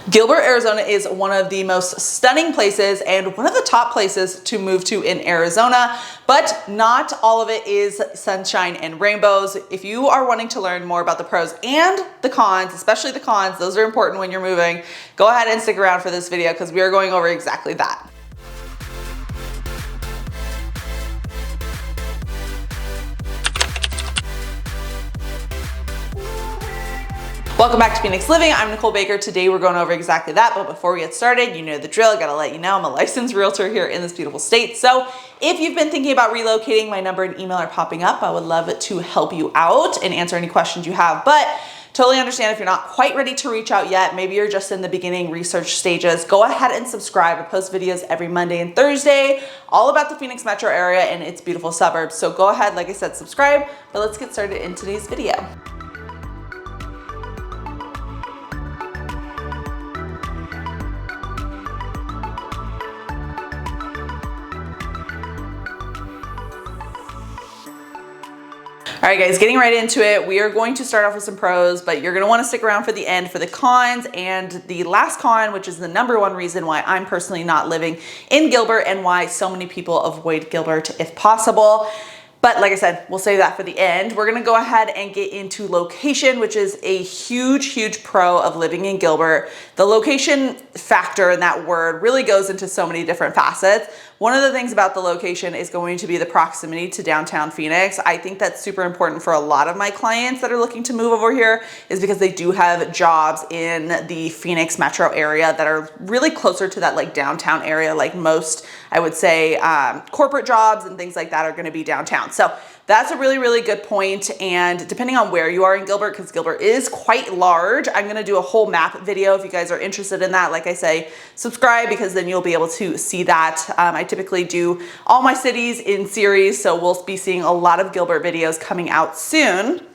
Gilbert, Arizona is one of the most stunning places and one of the top places to move to in Arizona, but not all of it is sunshine and rainbows. If you are wanting to learn more about the pros and the cons, especially the cons, those are important when you're moving, go ahead and stick around for this video because we are going over exactly that. Welcome back to Phoenix Living. I'm Nicole Baker. Today we're going over exactly that, but before we get started, you know the drill. I gotta let you know I'm a licensed realtor here in this beautiful state. So if you've been thinking about relocating, my number and email are popping up. I would love to help you out and answer any questions you have, but totally understand if you're not quite ready to reach out yet. Maybe you're just in the beginning research stages. Go ahead and subscribe. I post videos every Monday and Thursday, all about the Phoenix metro area and its beautiful suburbs. So go ahead, like I said, subscribe, but let's get started in today's video. All right, guys, getting right into it. We are going to start off with some pros, but you're gonna wanna stick around for the end for the cons. And the last con, which is the number one reason why I'm personally not living in Gilbert and why so many people avoid Gilbert if possible. But like I said, we'll save that for the end. We're gonna go ahead and get into location, which is a huge, huge pro of living in Gilbert. The location factor in that word really goes into so many different facets. One of the things about the location is going to be the proximity to downtown Phoenix. I think that's super important for a lot of my clients that are looking to move over here is because they do have jobs in the Phoenix metro area that are really closer to that like downtown area. Like most, I would say, corporate jobs and things like that are gonna be downtown. So that's a really, really good point. And depending on where you are in Gilbert, because Gilbert is quite large, I'm gonna do a whole map video if you guys are interested in that. Like I say, subscribe because then you'll be able to see that. I typically do all my cities in series, so we'll be seeing a lot of Gilbert videos coming out soon.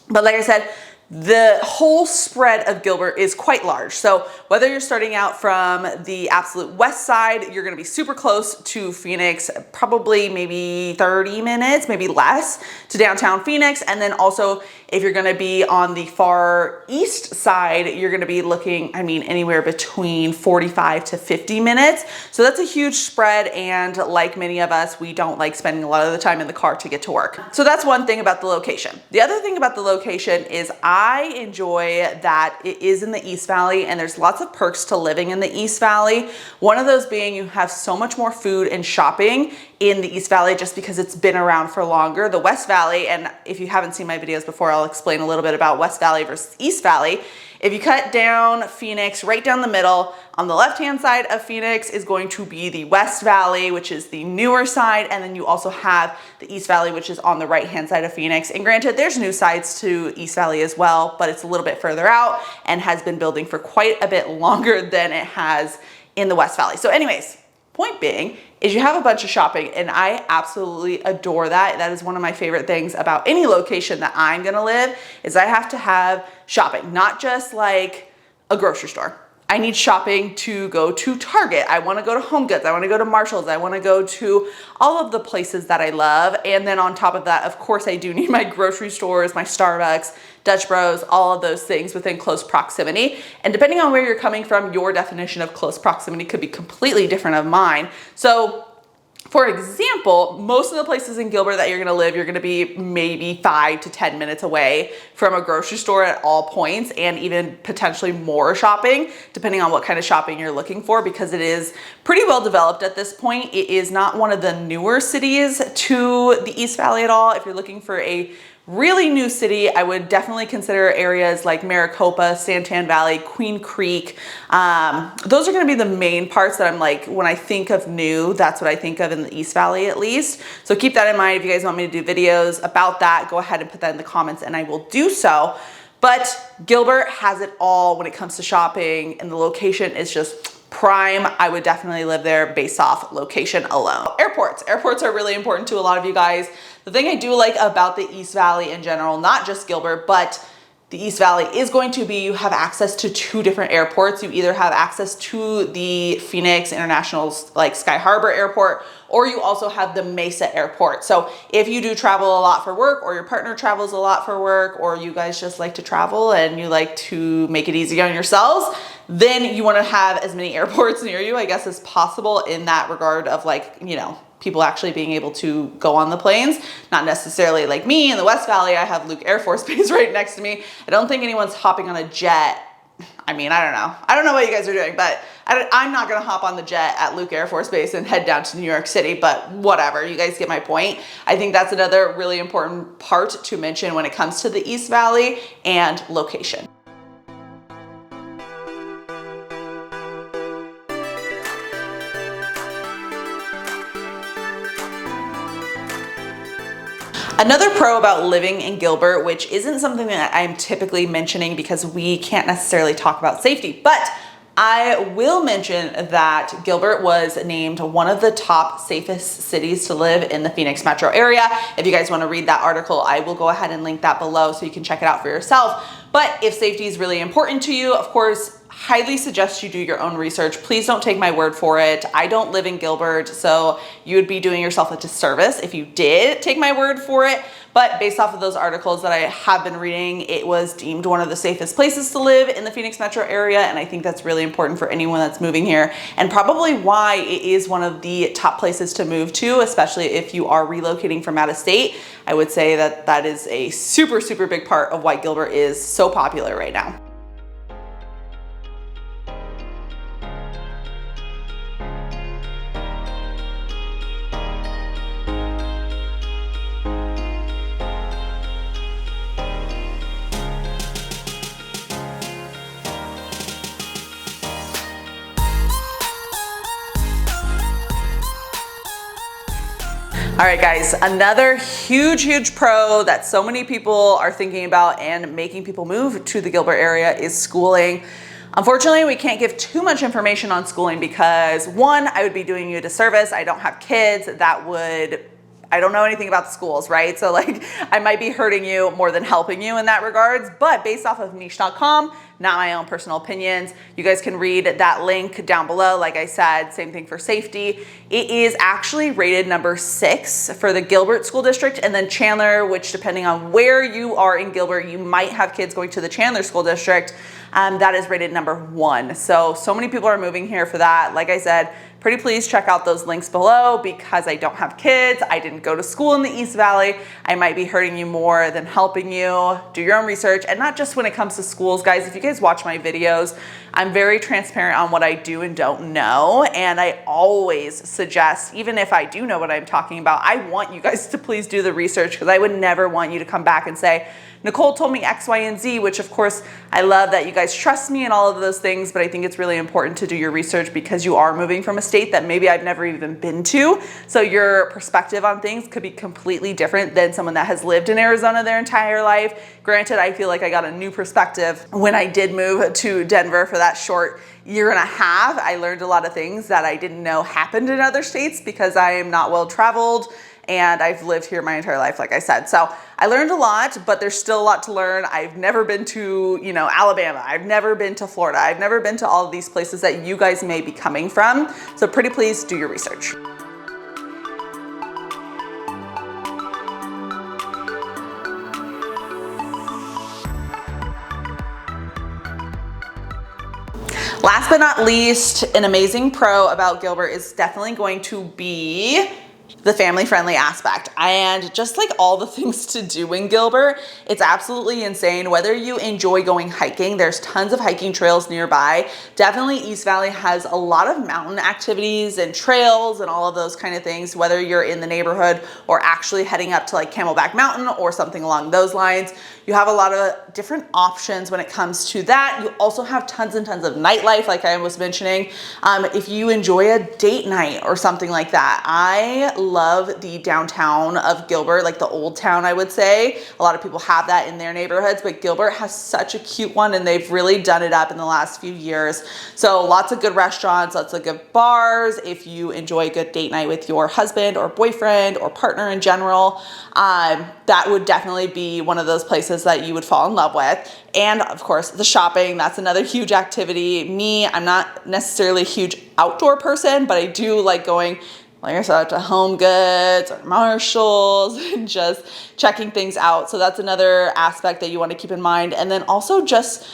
But like I said, the whole spread of Gilbert is quite large. So whether you're starting out from the absolute west side, you're gonna be super close to Phoenix, probably maybe 30 minutes, maybe less, to downtown Phoenix. And then also if you're gonna be on the far east side, you're gonna be looking, I mean, anywhere between 45 to 50 minutes. So that's a huge spread. And like many of us, we don't like spending a lot of the time in the car to get to work. So that's one thing about the location. The other thing about the location is I enjoy that it is in the East Valley and there's lots of perks to living in the East Valley. One of those being you have so much more food and shopping in the East Valley just because it's been around for longer. The West Valley, and if you haven't seen my videos before, I'll explain a little bit about West Valley versus East Valley. If you cut down Phoenix right down the middle, on the left-hand side of Phoenix is going to be the West Valley, which is the newer side. And then you also have the East Valley, which is on the right-hand side of Phoenix. And granted, there's new sides to East Valley as well, but it's a little bit further out and has been building for quite a bit longer than it has in the West Valley. So anyways, point being is you have a bunch of shopping and I absolutely adore that. That is one of my favorite things about any location that I'm gonna live is I have to have shopping, not just like a grocery store. I need shopping to go to Target. I wanna go to Home Goods. I wanna go to Marshall's. I wanna go to all of the places that I love. And then on top of that, of course, I do need my grocery stores, my Starbucks, Dutch Bros, all of those things within close proximity. And depending on where you're coming from, your definition of close proximity could be completely different of mine. So for example, most of the places in Gilbert that you're gonna live, you're gonna be maybe 5 to 10 minutes away from a grocery store at all points and even potentially more shopping, depending on what kind of shopping you're looking for because it is pretty well developed at this point. It is not one of the newer cities to the East Valley at all. If you're looking for a really new city, I would definitely consider areas like Maricopa, Santan Valley, Queen Creek. Those are gonna be the main parts that I'm like, when I think of new, that's what I think of in the East Valley at least. So keep that in mind. If you guys want me to do videos about that, go ahead and put that in the comments and I will do so. But Gilbert has it all when it comes to shopping and the location is just prime. I would definitely live there based off location alone. Airports. Airports are really important to a lot of you guys. The thing I do like about the East Valley in general, not just Gilbert, but the East Valley is going to be, you have access to 2 different airports. You either have access to the Phoenix International like Sky Harbor Airport, or you also have the Mesa Airport. So if you do travel a lot for work, or your partner travels a lot for work, or you guys just like to travel and you like to make it easy on yourselves, then you want to have as many airports near you, I guess, as possible in that regard of like, you know, people actually being able to go on the planes. Not necessarily like me in the West Valley. I have Luke Air Force Base right next to me. I don't think anyone's hopping on a jet. I mean, I don't know. I don't know what you guys are doing, but I'm not gonna hop on the jet at Luke Air Force Base and head down to New York City, but whatever, you guys get my point. I think that's another really important part to mention when it comes to the East Valley and location. Another pro about living in Gilbert, which isn't something that I'm typically mentioning because we can't necessarily talk about safety, but I will mention that Gilbert was named one of the top safest cities to live in the Phoenix metro area. If you guys want to read that article, I will go ahead and link that below so you can check it out for yourself. But if safety is really important to you, of course, highly suggest you do your own research. Please don't take my word for it. I don't live in Gilbert, so you would be doing yourself a disservice if you did take my word for it. But based off of those articles that I have been reading, it was deemed one of the safest places to live in the Phoenix metro area. And I think that's really important for anyone that's moving here, and probably why it is one of the top places to move to, especially if you are relocating from out of state. I would say that that is a super, super big part of why Gilbert is so popular right now. All right, guys, another huge pro that so many people are thinking about and making people move to the Gilbert area is schooling. Unfortunately, we can't give too much information on schooling because one, I would be doing you a disservice. I don't have kids. I don't know anything about the schools, right? So like I might be hurting you more than helping you in that regards, but based off of niche.com, not my own personal opinions. You guys can read that link down below. Like I said, same thing for safety. It is actually rated number 6 for the Gilbert School District, and then Chandler, which depending on where you are in Gilbert, you might have kids going to the Chandler School District. That is rated number 1. So many people are moving here for that. Like I said, pretty please check out those links below because I don't have kids. I didn't go to school in the East Valley. I might be hurting you more than helping you. Do your own research, and not just when it comes to schools, guys. If you guys watch my videos, I'm very transparent on what I do and don't know. And I always suggest, even if I do know what I'm talking about, I want you guys to please do the research because I would never want you to come back and say, Nicole told me X, Y, and Z, which of course I love that you guys trust me and all of those things, but I think it's really important to do your research because you are moving from a state that maybe I've never even been to. So your perspective on things could be completely different than someone that has lived in Arizona their entire life. Granted, I feel like I got a new perspective when I did move to Denver for that short year and a half. I learned a lot of things that I didn't know happened in other states because I am not well traveled. And I've lived here my entire life, like I said. So I learned a lot, but there's still a lot to learn. I've never been to, Alabama. I've never been to Florida. I've never been to all of these places that you guys may be coming from. So pretty please do your research. Last but not least, an amazing pro about Gilbert is definitely going to be the family-friendly aspect. And just like all the things to do in Gilbert, it's absolutely insane. Whether you enjoy going hiking, there's tons of hiking trails nearby. Definitely East Valley has a lot of mountain activities and trails and all of those kind of things, whether you're in the neighborhood or actually heading up to like Camelback Mountain or something along those lines. You have a lot of different options when it comes to that. You also have tons and tons of nightlife, like I was mentioning. If you enjoy a date night or something like that, I love the downtown of Gilbert, like the old town, I would say. A lot of people have that in their neighborhoods, but Gilbert has such a cute one and they've really done it up in the last few years. So lots of good restaurants, lots of good bars. If you enjoy a good date night with your husband or boyfriend or partner in general, that would definitely be one of those places that you would fall in love with. And of course, the shopping, that's another huge activity. Me, I'm not necessarily a huge outdoor person, but I do like going, like I said, to Home Goods or Marshalls and just checking things out. So that's another aspect that you want to keep in mind. And then also just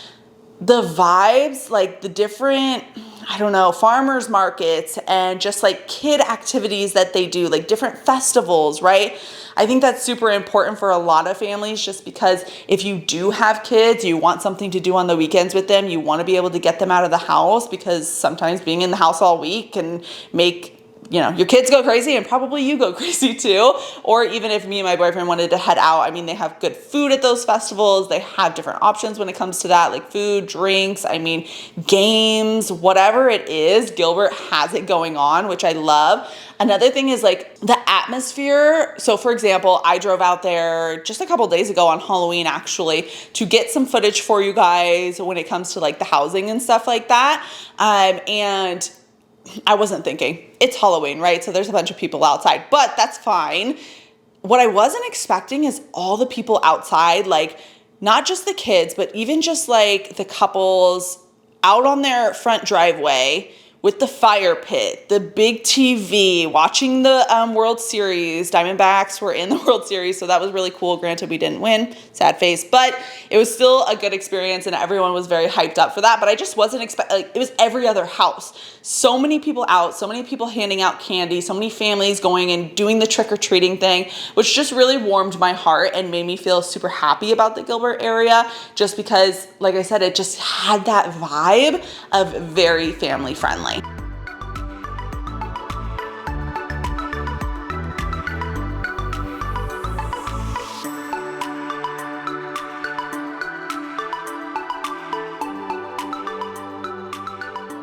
the vibes, like the different, I don't know, farmers markets and just like kid activities that they do, like different festivals, right? I think that's super important for a lot of families, just because if you do have kids, you want something to do on the weekends with them. You want to be able to get them out of the house, because sometimes being in the house all week can make, you know, your kids go crazy, and probably you go crazy too. Or even if me and my boyfriend wanted to head out, I mean, they have good food at those festivals. They have different options when it comes to that, like food, drinks, I mean, games, whatever it is, Gilbert has it going on, which I love. Another thing is like the atmosphere. So for example, I drove out there just a couple days ago on Halloween, actually, to get some footage for you guys when it comes to like the housing and stuff like that. And I wasn't thinking, it's Halloween, right? So there's a bunch of people outside, but that's fine. What I wasn't expecting is all the people outside, like not just the kids, but even just like the couples out on their front driveway with the fire pit, the big TV, watching the World Series. Diamondbacks were in the World Series, so that was really cool. Granted, we didn't win, sad face, but it was still a good experience, and everyone was very hyped up for that. But I just wasn't expecting, like, it was every other house. So many people out, so many people handing out candy, so many families going and doing the trick-or-treating thing, which just really warmed my heart and made me feel super happy about the Gilbert area, just because, like I said, it just had that vibe of very family friendly.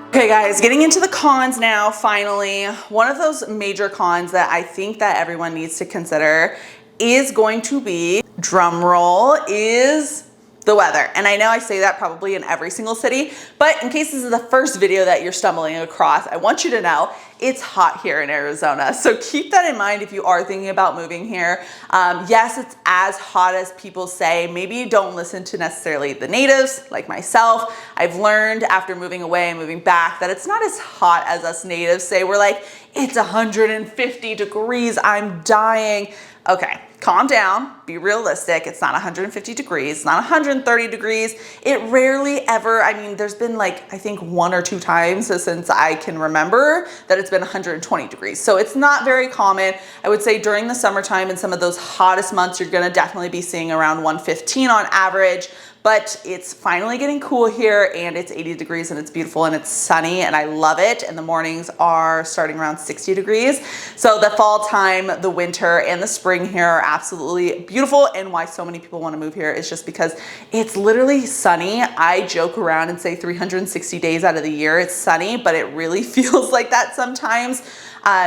Okay guys, getting into the cons now, finally. One of those major cons that I think that everyone needs to consider is going to be, drum roll, is the weather. And I know I say that probably in every single city, but in case this is the first video that you're stumbling across, I want you to know it's hot here in Arizona. So keep that in mind if you are thinking about moving here. Yes, it's as hot as people say. Maybe don't listen to necessarily the natives like myself. I've learned after moving away and moving back that it's not as hot as us natives say. We're like, it's 150 degrees, I'm dying. Okay, calm down, be realistic. It's not 150 degrees, it's not 130 degrees. It rarely ever, I mean, there's been like, I think 1 or 2 times since I can remember that it's been 120 degrees. So it's not very common. I would say during the summertime and some of those hottest months, you're gonna definitely be seeing around 115 on average. But it's finally getting cool here, and it's 80 degrees, and it's beautiful, and it's sunny, and I love it. And the mornings are starting around 60 degrees. So the fall time, the winter, and the spring here are absolutely beautiful. And why so many people want to move here is just because it's literally sunny. I joke around and say 360 days out of the year it's sunny, but it really feels like that sometimes.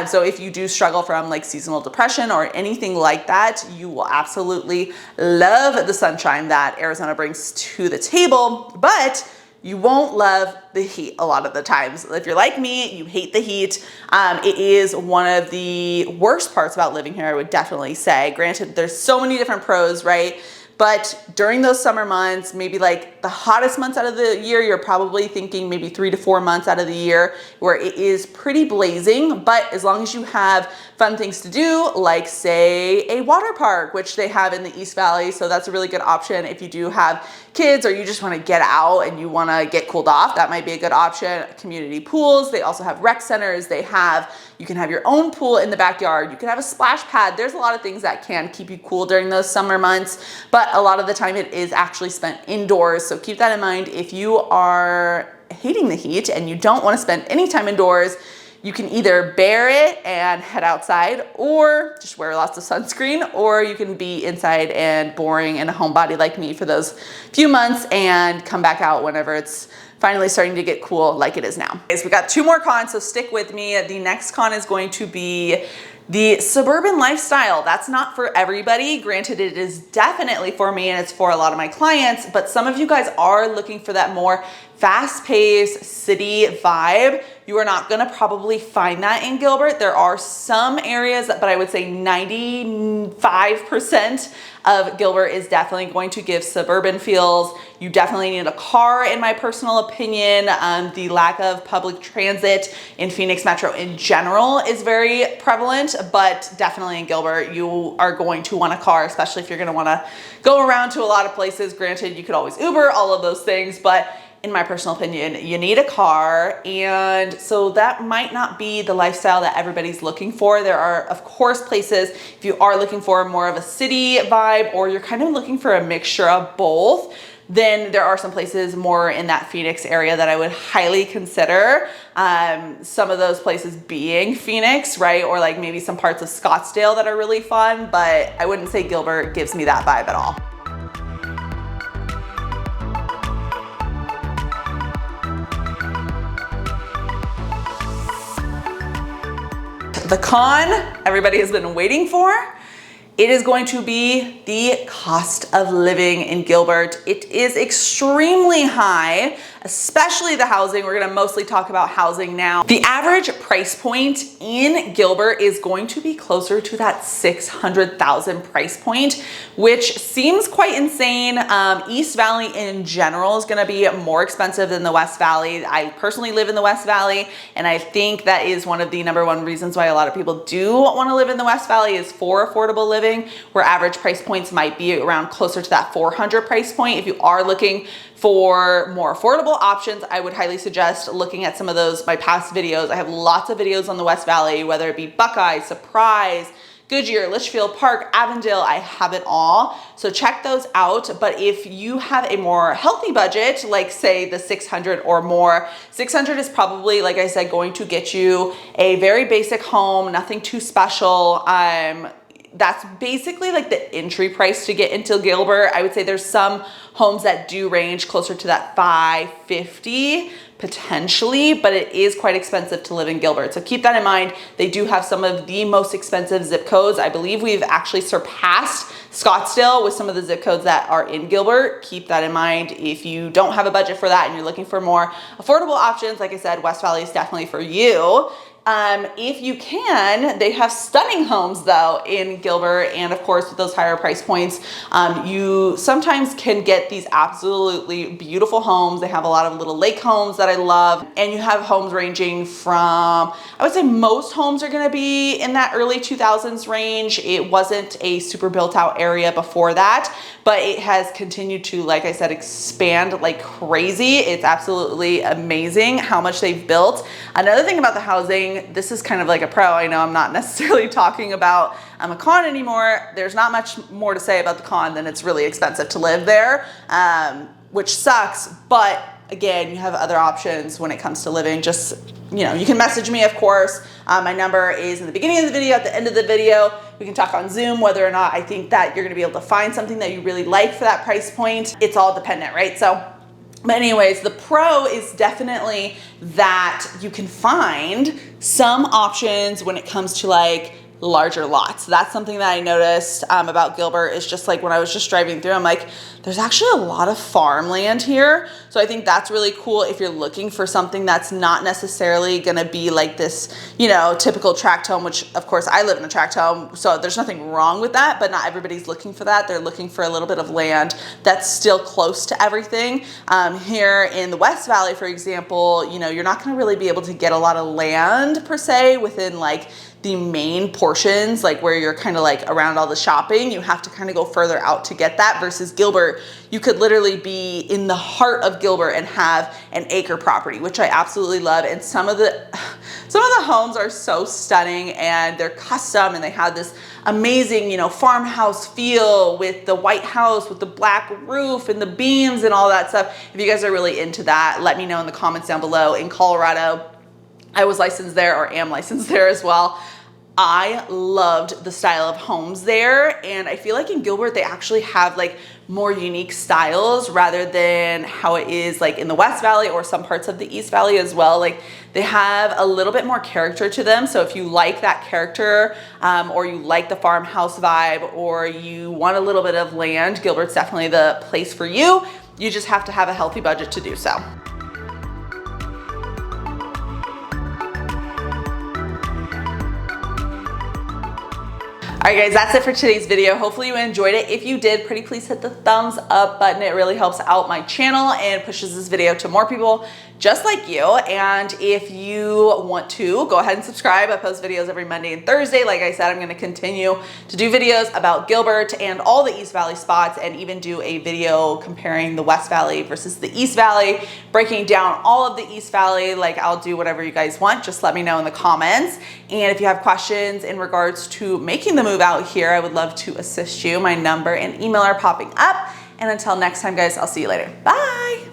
So if you do struggle from like seasonal depression or anything like that, you will absolutely love the sunshine that Arizona brings to the table, but you won't love the heat a lot of the times. If you're like me, you hate the heat. It is one of the worst parts about living here, I would definitely say. Granted, there's so many different pros, right? But during those summer months, maybe like the hottest months out of the year, you're probably thinking maybe 3 to 4 months out of the year where it is pretty blazing. But as long as you have fun things to do, like say a water park, which they have in the East Valley. So that's a really good option if you do have kids or you just want to get out and you want to get cooled off. That might be a good option. Community pools. They also have rec centers. You can have your own pool in the backyard. You can have a splash pad. There's a lot of things that can keep you cool during those summer months, but a lot of the time it is actually spent indoors. So keep that in mind. If you are hating the heat and you don't want to spend any time indoors, you can either bear it and head outside or just wear lots of sunscreen, or you can be inside and boring and a homebody like me for those few months and come back out whenever it's finally starting to get cool like it is now. Okay, so we got 2 more cons, so stick with me. The next con is going to be the suburban lifestyle. That's not for everybody. Granted, it is definitely for me and it's for a lot of my clients, but some of you guys are looking for that more fast-paced city vibe. You are not gonna probably find that in Gilbert. There are some areas, but I would say 95% of Gilbert is definitely going to give suburban feels. You definitely need a car, in my personal opinion. The lack of public transit in Phoenix Metro in general is very prevalent, but definitely in Gilbert, you are going to want a car, especially if you're gonna wanna go around to a lot of places. Granted, you could always Uber, all of those things, but in my personal opinion, you need a car. And so that might not be the lifestyle that everybody's looking for. There are, of course, places if you are looking for more of a city vibe, or you're kind of looking for a mixture of both, then there are some places more in that Phoenix area that I would highly consider. Some of those places being Phoenix, right? Or like maybe some parts of Scottsdale that are really fun, but I wouldn't say Gilbert gives me that vibe at all. The con everybody has been waiting for. It is going to be the cost of living in Gilbert. It is extremely high, especially the housing. We're gonna mostly talk about housing now. The average price point in Gilbert is going to be closer to that 600,000 price point, which seems quite insane. East Valley in general is gonna be more expensive than the West Valley. I personally live in the West Valley, and I think that is one of the #1 reasons why a lot of people do wanna live in the West Valley is for affordable living, where average price points might be around closer to that 400 price point. If you are looking for more affordable options, I would highly suggest looking at some of those, my past videos. I have lots of videos on the West Valley, whether it be Buckeye, Surprise, Goodyear, Litchfield Park, Avondale, I have it all. So check those out. But if you have a more healthy budget, like say the 600 or more, 600 is probably, like I said, going to get you a very basic home, nothing too special. That's basically like the entry price to get into Gilbert. I would say there's some homes that do range closer to that 550 potentially, but it is quite expensive to live in Gilbert. So keep that in mind. They do have some of the most expensive zip codes. I believe we've actually surpassed Scottsdale with some of the zip codes that are in Gilbert. Keep that in mind. If you don't have a budget for that and you're looking for more affordable options, like I said, West Valley is definitely for you. If you can, they have stunning homes though in Gilbert, and of course with those higher price points, you sometimes can get these absolutely beautiful homes. They have a lot of little lake homes that I love, and you have homes ranging from, I would say most homes are gonna be in that early 2000s range. It wasn't a super built out area before that, but it has continued to, like I said, expand like crazy. It's absolutely amazing how much they've built. Another thing about the housing, this is kind of like a pro. I know I'm not necessarily talking about a con anymore. There's not much more to say about the con than it's really expensive to live there, which sucks. But again, you have other options when it comes to living. Just, you know, you can message me, of course. My number is in the beginning of the video, at the end of the video. We can talk on Zoom whether or not I think that you're gonna be able to find something that you really like for that price point. It's all dependent, right? So, but anyways, the pro is definitely that you can find some options when it comes to like larger lots. That's something that I noticed about Gilbert, is just like when I was just driving through, I'm like, there's actually a lot of farmland here. So I think that's really cool if you're looking for something that's not necessarily gonna be like this, you know, typical tract home, which of course I live in a tract home, so there's nothing wrong with that, but not everybody's looking for that. They're looking for a little bit of land that's still close to everything. Here in the West Valley, for example, you know, you're not gonna really be able to get a lot of land per se within like the main portions, like where you're kind of like around all the shopping. You have to kind of go further out to get that, versus Gilbert, you could literally be in the heart of Gilbert and have an acre property, which I absolutely love. And some of the homes are so stunning, and they're custom, and they have this amazing, you know, farmhouse feel with the white house with the black roof and the beams and all that stuff. If you guys are really into that, let me know in the comments down below. In Colorado, I was licensed there, or am licensed there as well. I loved the style of homes there, and I feel like in Gilbert they actually have like more unique styles rather than how it is like in the West Valley or some parts of the East Valley as well. Like they have a little bit more character to them. So if you like that character, or you like the farmhouse vibe, or you want a little bit of land, Gilbert's definitely the place for you. You just have to have a healthy budget to do so. All right guys, that's it for today's video. Hopefully you enjoyed it. If you did, pretty please hit the thumbs up button. It really helps out my channel and pushes this video to more people. just like you. And if you want to, go ahead and subscribe. I post videos every Monday and Thursday. Like I said, I'm going to continue to do videos about Gilbert and all the East Valley spots, and even do a video comparing the West Valley versus the East Valley, breaking down all of the East Valley. Like, I'll do whatever you guys want. Just let me know in the comments. And if you have questions in regards to making the move out here, I would love to assist you. My number and email are popping up. And until next time, guys, I'll see you later. Bye.